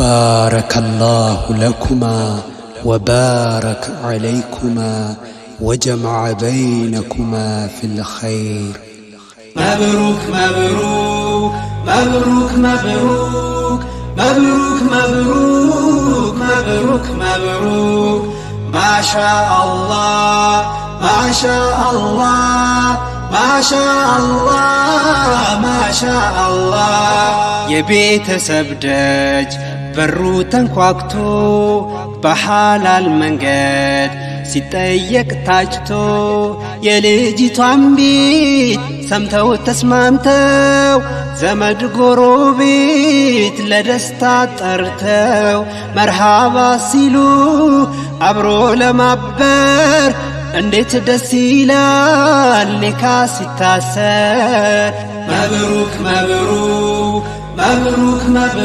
بارك الله لكما وبارك عليكما وجمع بينكما في الخير. مبروك مبروك مبروك مبروك مبروك مبروك مبروك مبروك ما شاء الله ما شاء الله ما شاء الله ما شاء الله የቤተሰብ ደጅ በሩ ተንኳኩቶ በሐላል መንገድ ሲጠየቅ ታጭቶ የልጅቷን ቤት ሰምተው ተስማምተው ዘመድ ጎረቤት ለደስታ ጠርተው መርሃባ ሲሉ አብሮ ለማበር እንዴት ደስ ይላል ኒካ ሲታሰር። መብሩክ መብሩክ መብሩክ መብሩክ